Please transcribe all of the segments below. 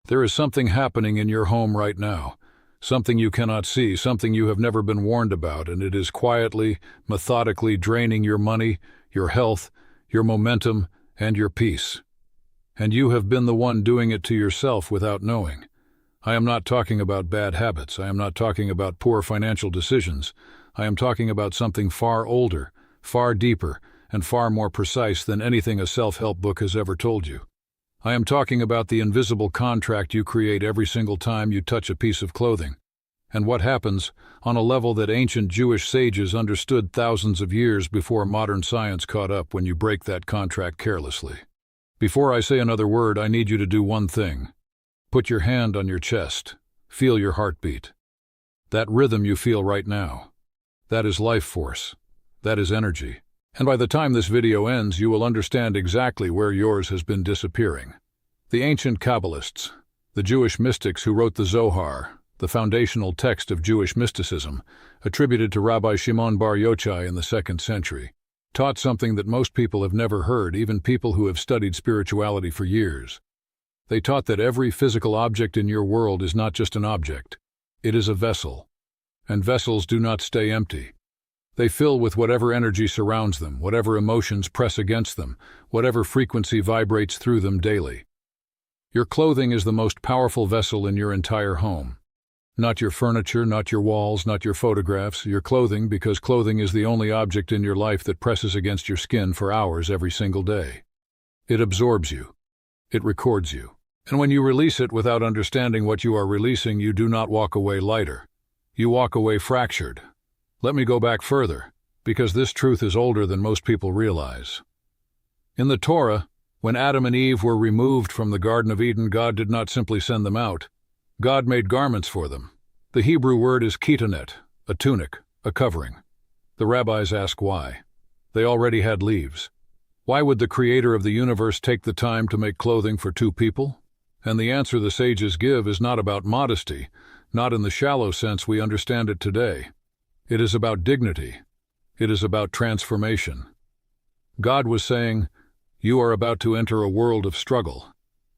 There is something happening in your home right now, something you cannot see, something you have never been warned about, and it is quietly, methodically draining your money, your health, your momentum, and your peace. And you have been the one doing it to yourself without knowing. I am not talking about bad habits. I am not talking about poor financial decisions. I am talking about something far older, far deeper, and far more precise than anything a self-help book has ever told you. I am talking about the invisible contract you create every single time you touch a piece of clothing, and what happens on a level that ancient Jewish sages understood thousands of years before modern science caught up when you break that contract carelessly. Before I say another word, I need you to do one thing. Put your hand on your chest. Feel your heartbeat. That rhythm you feel right now. That is life force. That is energy. And by the time this video ends, you will understand exactly where yours has been disappearing. The ancient Kabbalists, the Jewish mystics who wrote the Zohar, the foundational text of Jewish mysticism, attributed to Rabbi Shimon Bar Yochai in the 2nd century, taught something that most people have never heard, even people who have studied spirituality for years. They taught that every physical object in your world is not just an object. It is a vessel. And vessels do not stay empty. They fill with whatever energy surrounds them, whatever emotions press against them, whatever frequency vibrates through them daily. Your clothing is the most powerful vessel in your entire home. Not your furniture, not your walls, not your photographs, your clothing, because clothing is the only object in your life that presses against your skin for hours every single day. It absorbs you. It records you. And when you release it without understanding what you are releasing, you do not walk away lighter. You walk away fractured. Let me go back further, because this truth is older than most people realize. In the Torah, when Adam and Eve were removed from the Garden of Eden, God did not simply send them out. God made garments for them. The Hebrew word is kitanet, a tunic, a covering. The rabbis ask why. They already had leaves. Why would the creator of the universe take the time to make clothing for two people? And the answer the sages give is not about modesty, not in the shallow sense we understand it today. It is about dignity. It is about transformation. God was saying, you are about to enter a world of struggle,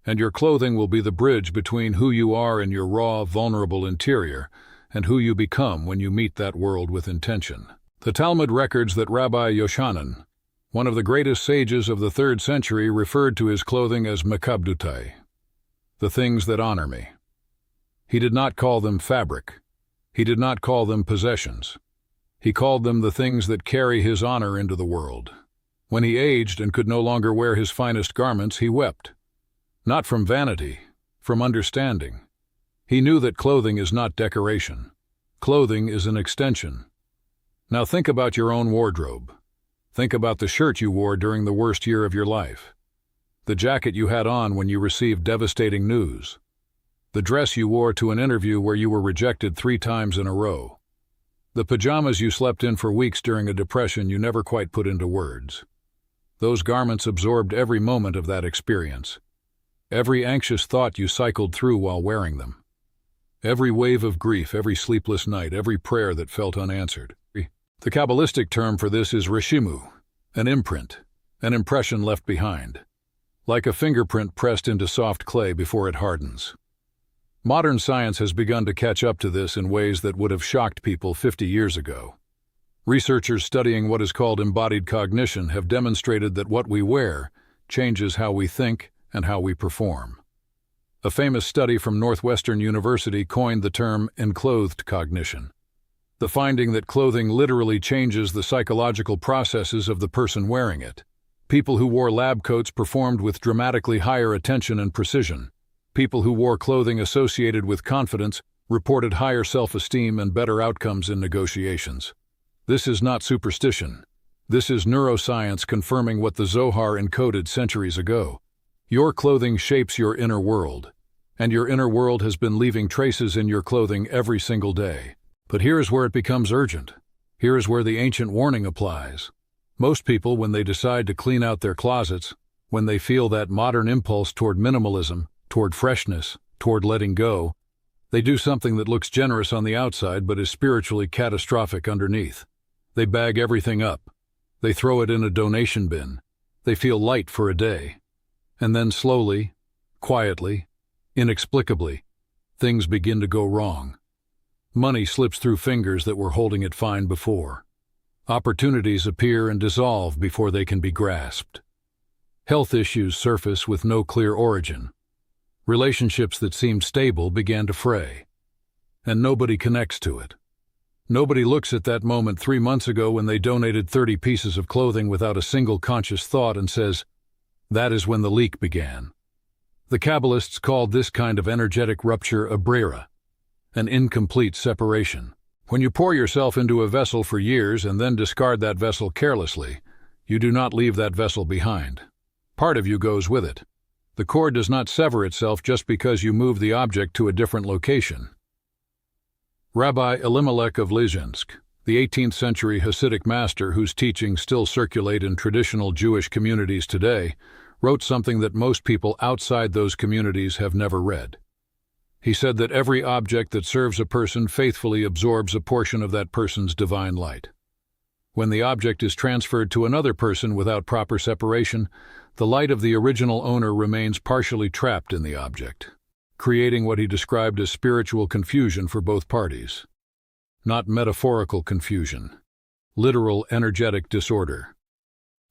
and your clothing will be the bridge between who you are in your raw, vulnerable interior and who you become when you meet that world with intention. The Talmud records that Rabbi Yoshanan, one of the greatest sages of the 3rd century, referred to his clothing as makabdutai, the things that honor me. He did not call them fabric. He did not call them possessions. He called them the things that carry his honor into the world. When he aged and could no longer wear his finest garments, he wept. Not from vanity, from understanding. He knew that clothing is not decoration. Clothing is an extension. Now think about your own wardrobe. Think about the shirt you wore during the worst year of your life. The jacket you had on when you received devastating news. The dress you wore to an interview where you were rejected 3 times in a row. The pajamas you slept in for weeks during a depression you never quite put into words. Those garments absorbed every moment of that experience. Every anxious thought you cycled through while wearing them. Every wave of grief, every sleepless night, every prayer that felt unanswered. The Kabbalistic term for this is reshimu, an imprint, an impression left behind, like a fingerprint pressed into soft clay before it hardens. Modern science has begun to catch up to this in ways that would have shocked people 50 years ago. Researchers studying what is called embodied cognition have demonstrated that what we wear changes how we think and how we perform. A famous study from Northwestern University coined the term enclothed cognition, the finding that clothing literally changes the psychological processes of the person wearing it. People who wore lab coats performed with dramatically higher attention and precision. People who wore clothing associated with confidence reported higher self-esteem and better outcomes in negotiations. This is not superstition. This is neuroscience confirming what the Zohar encoded centuries ago. Your clothing shapes your inner world, and your inner world has been leaving traces in your clothing every single day. But here is where it becomes urgent. Here is where the ancient warning applies. Most people, when they decide to clean out their closets, when they feel that modern impulse toward minimalism, toward freshness, toward letting go, they do something that looks generous on the outside but is spiritually catastrophic underneath. They bag everything up. They throw it in a donation bin. They feel light for a day. And then slowly, quietly, Inexplicably, things begin to go wrong. Money slips through fingers that were holding it fine before. Opportunities appear and dissolve before they can be grasped. Health issues surface with no clear origin. Relationships that seemed stable began to fray. And nobody connects to it. Nobody looks at that moment 3 months ago when they donated 30 pieces of clothing without a single conscious thought and says, that is when the leak began. The Kabbalists called this kind of energetic rupture a brera, an incomplete separation. When you pour yourself into a vessel for years and then discard that vessel carelessly, you do not leave that vessel behind. Part of you goes with it. The cord does not sever itself just because you move the object to a different location. Rabbi Elimelech of Lizhensk, the 18th century Hasidic master whose teachings still circulate in traditional Jewish communities today, wrote something that most people outside those communities have never read. He said that every object that serves a person faithfully absorbs a portion of that person's divine light. When the object is transferred to another person without proper separation, the light of the original owner remains partially trapped in the object, creating what he described as spiritual confusion for both parties. Not metaphorical confusion, literal energetic disorder.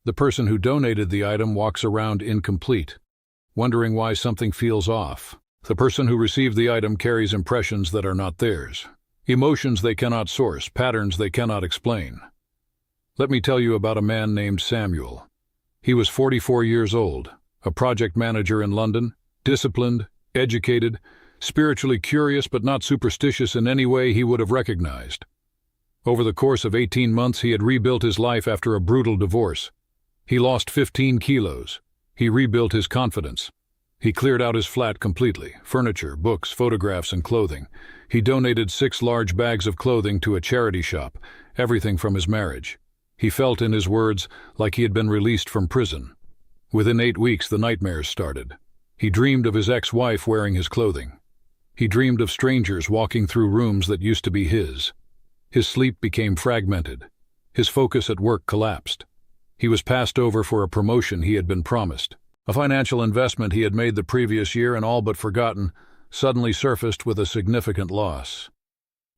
The person who donated the item walks around incomplete, wondering why something feels off. The person who received the item carries impressions that are not theirs, emotions they cannot source, patterns they cannot explain. Let me tell you about a man named Samuel. He was 44 years old, a project manager in London, disciplined, educated, spiritually curious but not superstitious in any way he would have recognized. Over the course of 18 months he had rebuilt his life after a brutal divorce. He lost 15 kilos. He rebuilt his confidence. He cleared out his flat completely, furniture, books, photographs, and clothing. He donated 6 large bags of clothing to a charity shop, everything from his marriage. He felt, in his words, like he had been released from prison. Within 8 weeks the nightmares started. He dreamed of his ex-wife wearing his clothing. He dreamed of strangers walking through rooms that used to be his. His sleep became fragmented. His focus at work collapsed. He was passed over for a promotion he had been promised. A financial investment he had made the previous year and all but forgotten suddenly surfaced with a significant loss.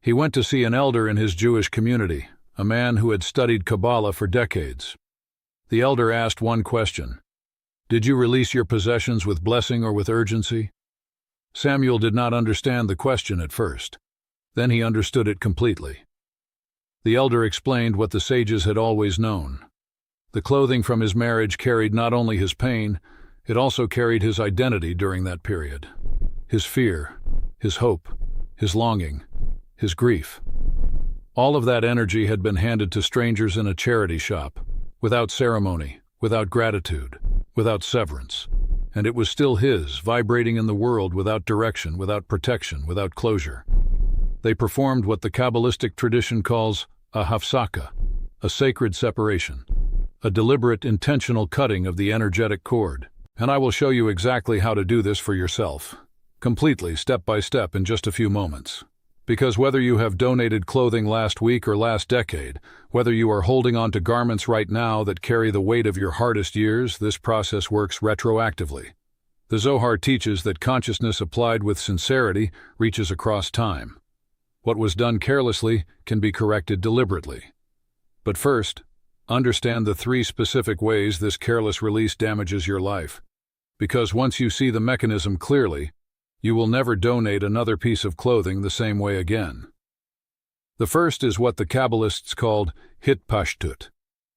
He went to see an elder in his Jewish community, a man who had studied Kabbalah for decades. The elder asked one question: "Did you release your possessions with blessing or with urgency?" Samuel did not understand the question at first. Then he understood it completely. The elder explained what the sages had always known. The clothing from his marriage carried not only his pain, it also carried his identity during that period. His fear, his hope, his longing, his grief. All of that energy had been handed to strangers in a charity shop, without ceremony, without gratitude, without severance. And it was still his, vibrating in the world without direction, without protection, without closure. They performed what the Kabbalistic tradition calls a hafsaka, a sacred separation, a deliberate, intentional cutting of the energetic cord. And I will show you exactly how to do this for yourself, completely, step by step, in just a few moments. Because whether you have donated clothing last week or last decade, whether you are holding on to garments right now that carry the weight of your hardest years, this process works retroactively. The Zohar teaches that consciousness applied with sincerity reaches across time. What was done carelessly can be corrected deliberately. But first, understand the 3 specific ways this careless release damages your life. Because once you see the mechanism clearly, you will never donate another piece of clothing the same way again. The first is what the Kabbalists called hitpashtut,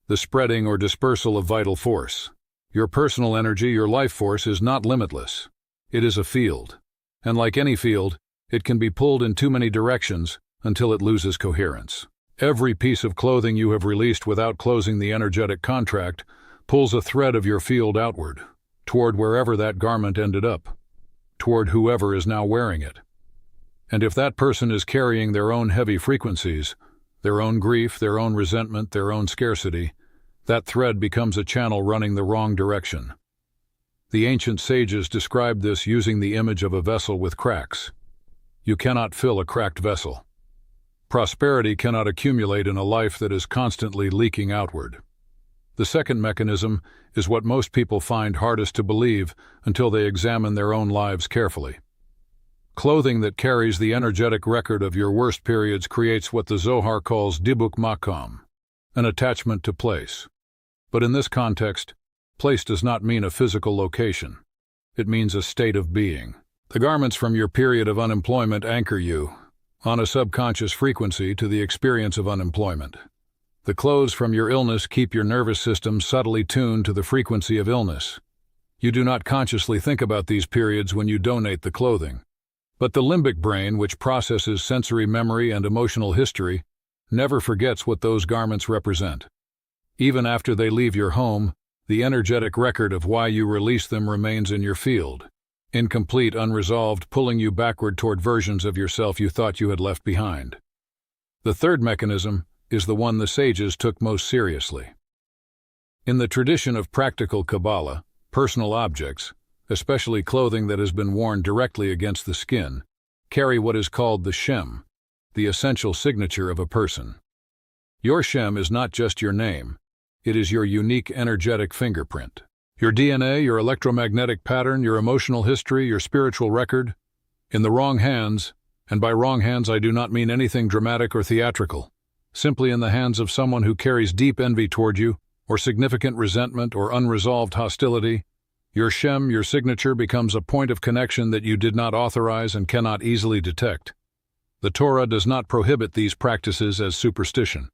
the spreading or dispersal of vital force. Your personal energy, your life force, is not limitless. It is a field. And like any field, it can be pulled in too many directions until it loses coherence. Every piece of clothing you have released without closing the energetic contract pulls a thread of your field outward, toward wherever that garment ended up, toward whoever is now wearing it. And if that person is carrying their own heavy frequencies, their own grief, their own resentment, their own scarcity, that thread becomes a channel running the wrong direction. The ancient sages described this using the image of a vessel with cracks. You cannot fill a cracked vessel. Prosperity cannot accumulate in a life that is constantly leaking outward. The second mechanism is what most people find hardest to believe until they examine their own lives carefully. Clothing that carries the energetic record of your worst periods creates what the Zohar calls dibuk makam, an attachment to place. But in this context, place does not mean a physical location. It means a state of being. The garments from your period of unemployment anchor you, on a subconscious frequency, to the experience of unemployment. The clothes from your illness keep your nervous system subtly tuned to the frequency of illness. You do not consciously think about these periods when you donate the clothing. But the limbic brain, which processes sensory memory and emotional history, never forgets what those garments represent. Even after they leave your home, the energetic record of why you release them remains in your field, incomplete, unresolved, pulling you backward toward versions of yourself you thought you had left behind. The third mechanism is the one the sages took most seriously. In the tradition of practical Kabbalah, personal objects, especially clothing that has been worn directly against the skin, carry what is called the Shem, the essential signature of a person. Your Shem is not just your name, it is your unique energetic fingerprint. Your DNA, your electromagnetic pattern, your emotional history, your spiritual record. In the wrong hands, and by wrong hands I do not mean anything dramatic or theatrical, simply in the hands of someone who carries deep envy toward you, or significant resentment or unresolved hostility, your Shem, your signature, becomes a point of connection that you did not authorize and cannot easily detect. The Torah does not prohibit these practices as superstition.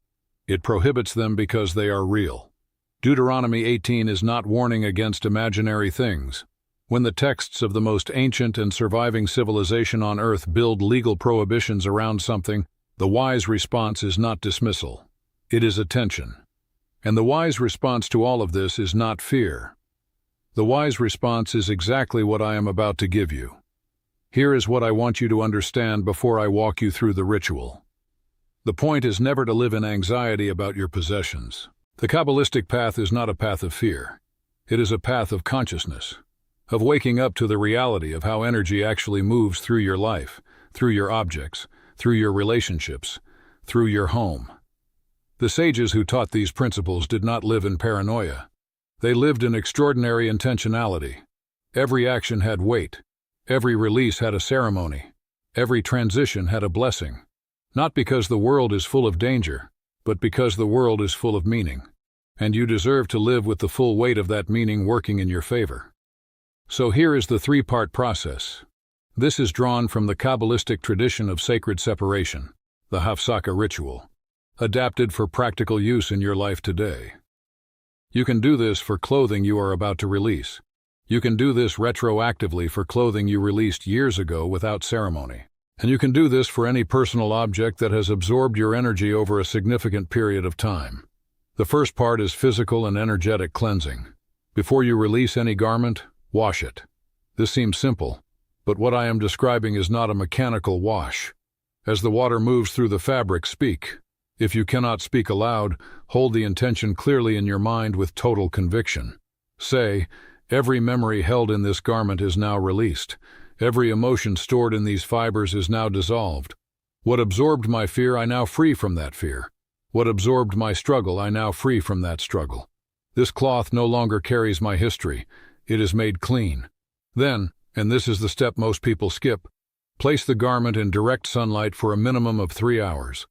It prohibits them because they are real. Deuteronomy 18 is not warning against imaginary things. When the texts of the most ancient and surviving civilization on earth build legal prohibitions around something, the wise response is not dismissal. It is attention. And the wise response to all of this is not fear. The wise response is exactly what I am about to give you. Here is what I want you to understand before I walk you through the ritual. The point is never to live in anxiety about your possessions. The Kabbalistic path is not a path of fear. It is a path of consciousness, of waking up to the reality of how energy actually moves through your life, through your objects, through your relationships, through your home. The sages who taught these principles did not live in paranoia. They lived in extraordinary intentionality. Every action had weight. Every release had a ceremony. Every transition had a blessing. Not because the world is full of danger, but because the world is full of meaning. And you deserve to live with the full weight of that meaning working in your favor. So here is the three-part process. This is drawn from the Kabbalistic tradition of sacred separation, the Hafsaka ritual, adapted for practical use in your life today. You can do this for clothing you are about to release. You can do this retroactively for clothing you released years ago without ceremony. And you can do this for any personal object that has absorbed your energy over a significant period of time. The first part is physical and energetic cleansing. Before you release any garment, wash it. This seems simple, but what I am describing is not a mechanical wash. As the water moves through the fabric, speak. If you cannot speak aloud, hold the intention clearly in your mind with total conviction. Say, every memory held in this garment is now released. Every emotion stored in these fibers is now dissolved. What absorbed my fear, I now free from that fear. What absorbed my struggle, I now free from that struggle. This cloth no longer carries my history. It is made clean. Then, and this is the step most people skip, place the garment in direct sunlight for a minimum of 3 hours.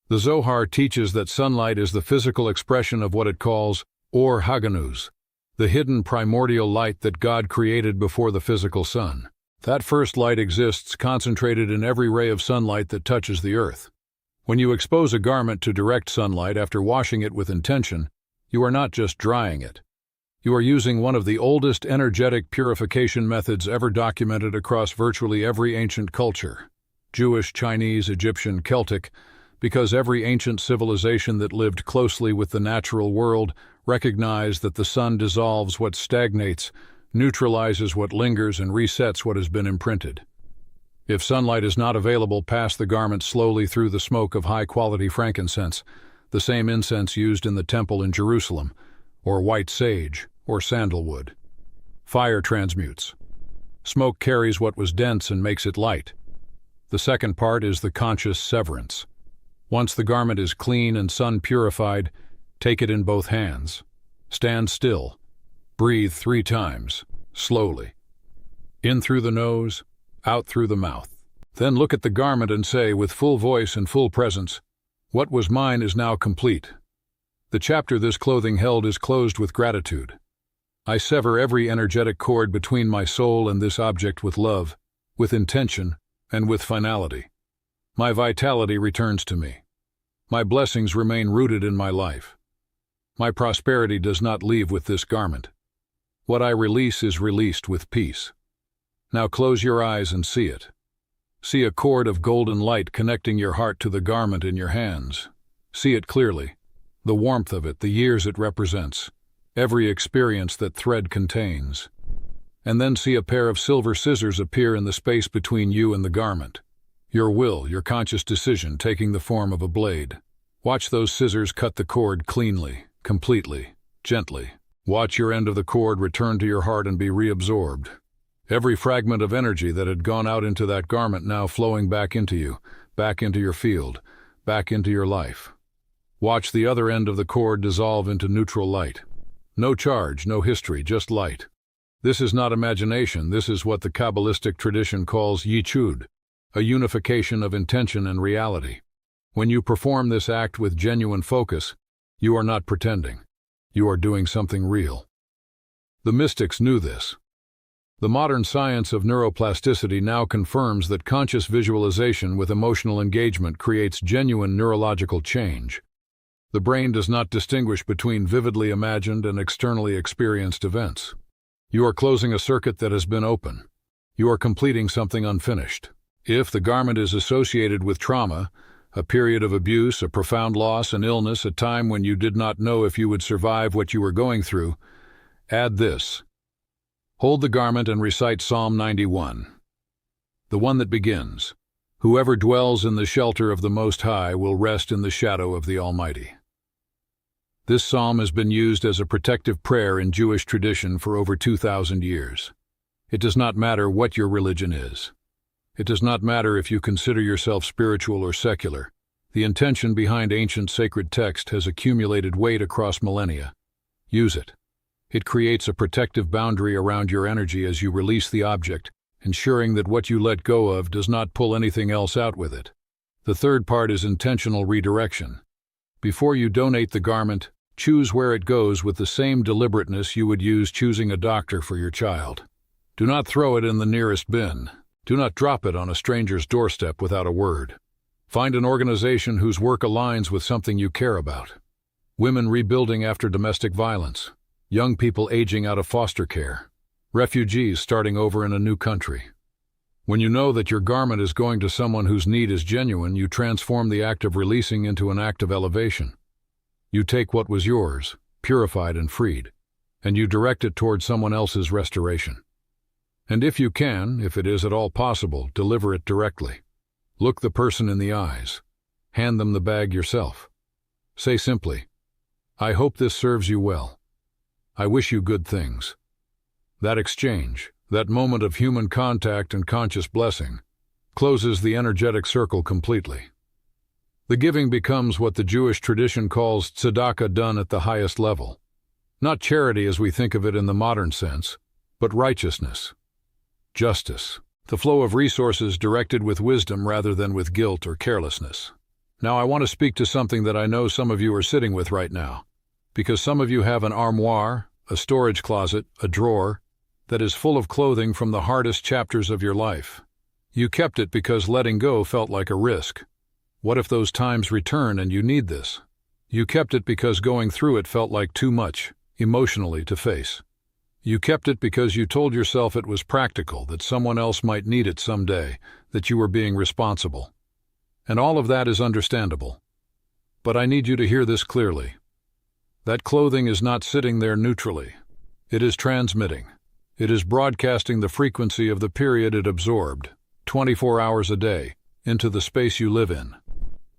The Zohar teaches that sunlight is the physical expression of what it calls Or Haganuz, the hidden primordial light that God created before the physical sun. That first light exists concentrated in every ray of sunlight that touches the earth. When you expose a garment to direct sunlight after washing it with intention, you are not just drying it. You are using one of the oldest energetic purification methods ever documented across virtually every ancient culture, Jewish, Chinese, Egyptian, Celtic, because every ancient civilization that lived closely with the natural world recognized that the sun dissolves what stagnates, neutralizes what lingers, and resets what has been imprinted. If sunlight is not available, pass the garment slowly through the smoke of high-quality frankincense, the same incense used in the temple in Jerusalem, or white sage, or sandalwood. Fire transmutes. Smoke carries what was dense and makes it light. The second part is the conscious severance. Once the garment is clean and sun-purified, take it in both hands. Stand still. Breathe 3 times, slowly. In through the nose, out through the mouth. Then look at the garment and say, with full voice and full presence, "What was mine is now complete." The chapter this clothing held is closed with gratitude. I sever every energetic cord between my soul and this object with love, with intention, and with finality. My vitality returns to me. My blessings remain rooted in my life. My prosperity does not leave with this garment. What I release is released with peace. Now close your eyes and see it. See a cord of golden light connecting your heart to the garment in your hands. See it clearly, the warmth of it, the years it represents, every experience that thread contains. And then see a pair of silver scissors appear in the space between you and the garment. Your will, your conscious decision taking the form of a blade. Watch those scissors cut the cord cleanly, completely, gently. Watch your end of the cord return to your heart and be reabsorbed. Every fragment of energy that had gone out into that garment now flowing back into you, back into your field, back into your life. Watch the other end of the cord dissolve into neutral light. No charge, no history, just light. This is not imagination, this is what the Kabbalistic tradition calls yichud, a unification of intention and reality. When you perform this act with genuine focus, you are not pretending. You are doing something real. The mystics knew this. The modern science of neuroplasticity now confirms that conscious visualization with emotional engagement creates genuine neurological change. The brain does not distinguish between vividly imagined and externally experienced events. You are closing a circuit that has been open. You are completing something unfinished. If the garment is associated with trauma, a period of abuse, a profound loss, an illness, a time when you did not know if you would survive what you were going through, add this. Hold the garment and recite Psalm 91. The one that begins, "Whoever dwells in the shelter of the Most High will rest in the shadow of the Almighty." This psalm has been used as a protective prayer in Jewish tradition for over 2,000 years. It does not matter what your religion is. It does not matter if you consider yourself spiritual or secular. The intention behind ancient sacred text has accumulated weight across millennia. Use it. It creates a protective boundary around your energy as you release the object, ensuring that what you let go of does not pull anything else out with it. The third part is intentional redirection. Before you donate the garment, choose where it goes with the same deliberateness you would use choosing a doctor for your child. Do not throw it in the nearest bin. Do not drop it on a stranger's doorstep without a word. Find an organization whose work aligns with something you care about. Women rebuilding after domestic violence. Young people aging out of foster care. Refugees starting over in a new country. When you know that your garment is going to someone whose need is genuine, you transform the act of releasing into an act of elevation. You take what was yours, purified and freed, and you direct it toward someone else's restoration. And if you can, if it is at all possible, deliver it directly. Look the person in the eyes. Hand them the bag yourself. Say simply, "I hope this serves you well. I wish you good things." That exchange, that moment of human contact and conscious blessing, closes the energetic circle completely. The giving becomes what the Jewish tradition calls tzedakah, done at the highest level. Not charity as we think of it in the modern sense, but righteousness, justice, the flow of resources directed with wisdom rather than with guilt or carelessness. Now I want to speak to something that I know some of you are sitting with right now, because some of you have an armoire, a storage closet, a drawer, that is full of clothing from the hardest chapters of your life. You kept it because letting go felt like a risk. What if those times return and you need this? You kept it because going through it felt like too much, emotionally, to face. You kept it because you told yourself it was practical, that someone else might need it someday, that you were being responsible. And all of that is understandable. But I need you to hear this clearly. That clothing is not sitting there neutrally. It is transmitting. It is broadcasting the frequency of the period it absorbed, 24 hours a day, into the space you live in.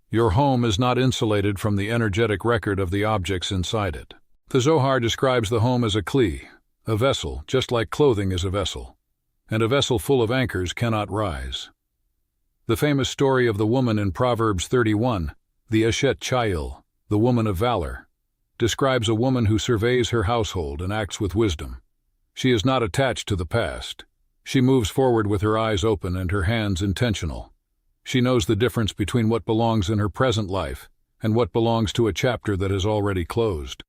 Your home is not insulated from the energetic record of the objects inside it. The Zohar describes the home as a kli, a vessel, just like clothing is a vessel, and a vessel full of anchors cannot rise. The famous story of the woman in Proverbs 31, the Eshet Chayil, the woman of valor, describes a woman who surveys her household and acts with wisdom. She is not attached to the past. She moves forward with her eyes open and her hands intentional. She knows the difference between what belongs in her present life and what belongs to a chapter that has already closed.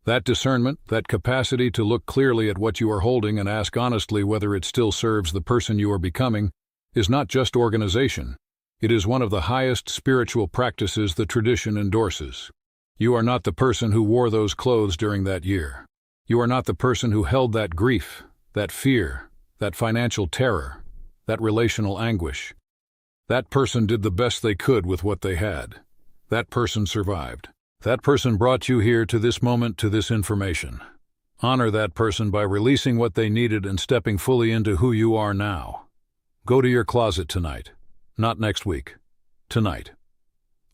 That discernment, that capacity to look clearly at what you are holding and ask honestly whether it still serves the person you are becoming, is not just organization. It is one of the highest spiritual practices the tradition endorses. You are not the person who wore those clothes during that year. You are not the person who held that grief, that fear, that financial terror, that relational anguish. That person did the best they could with what they had. That person survived. That person brought you here to this moment, to this information. Honor that person by releasing what they needed and stepping fully into who you are now. Go to your closet tonight. Not next week. Tonight.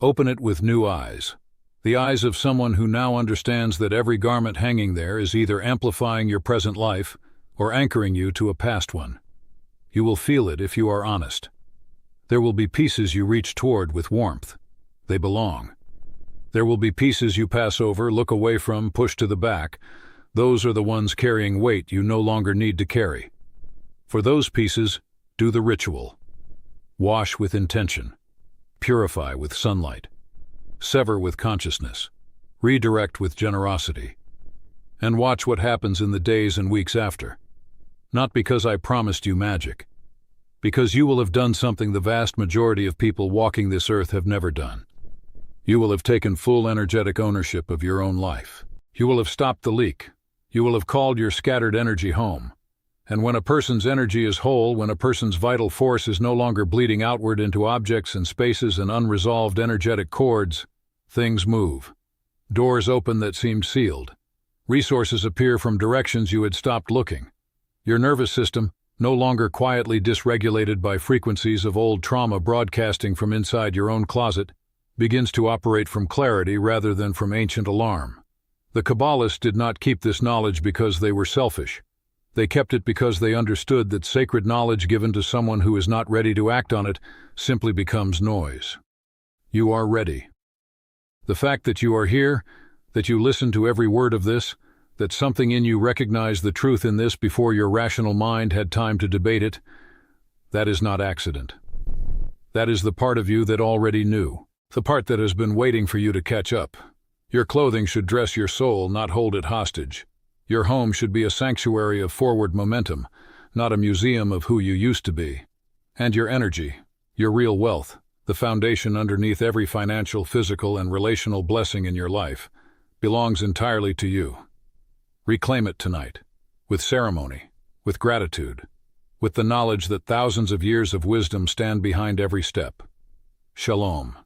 Open it with new eyes. The eyes of someone who now understands that every garment hanging there is either amplifying your present life or anchoring you to a past one. You will feel it if you are honest. There will be pieces you reach toward with warmth. They belong. There will be pieces you pass over, look away from, push to the back. Those are the ones carrying weight you no longer need to carry. For those pieces, do the ritual. Wash with intention. Purify with sunlight. Sever with consciousness. Redirect with generosity. And watch what happens in the days and weeks after. Not because I promised you magic. Because you will have done something the vast majority of people walking this earth have never done. You will have taken full energetic ownership of your own life. You will have stopped the leak. You will have called your scattered energy home. And when a person's energy is whole, when a person's vital force is no longer bleeding outward into objects and spaces and unresolved energetic cords, things move. Doors open that seemed sealed. Resources appear from directions you had stopped looking. Your nervous system, no longer quietly dysregulated by frequencies of old trauma broadcasting from inside your own closet, begins to operate from clarity rather than from ancient alarm. The Kabbalists did not keep this knowledge because they were selfish. They kept it because they understood that sacred knowledge given to someone who is not ready to act on it simply becomes noise. You are ready. The fact that you are here, that you listen to every word of this, that something in you recognized the truth in this before your rational mind had time to debate it, that is not accident. That is the part of you that already knew. The part that has been waiting for you to catch up. Your clothing should dress your soul, not hold it hostage. Your home should be a sanctuary of forward momentum, not a museum of who you used to be. And your energy, your real wealth, the foundation underneath every financial, physical, and relational blessing in your life, belongs entirely to you. Reclaim it tonight, with ceremony, with gratitude, with the knowledge that thousands of years of wisdom stand behind every step. Shalom.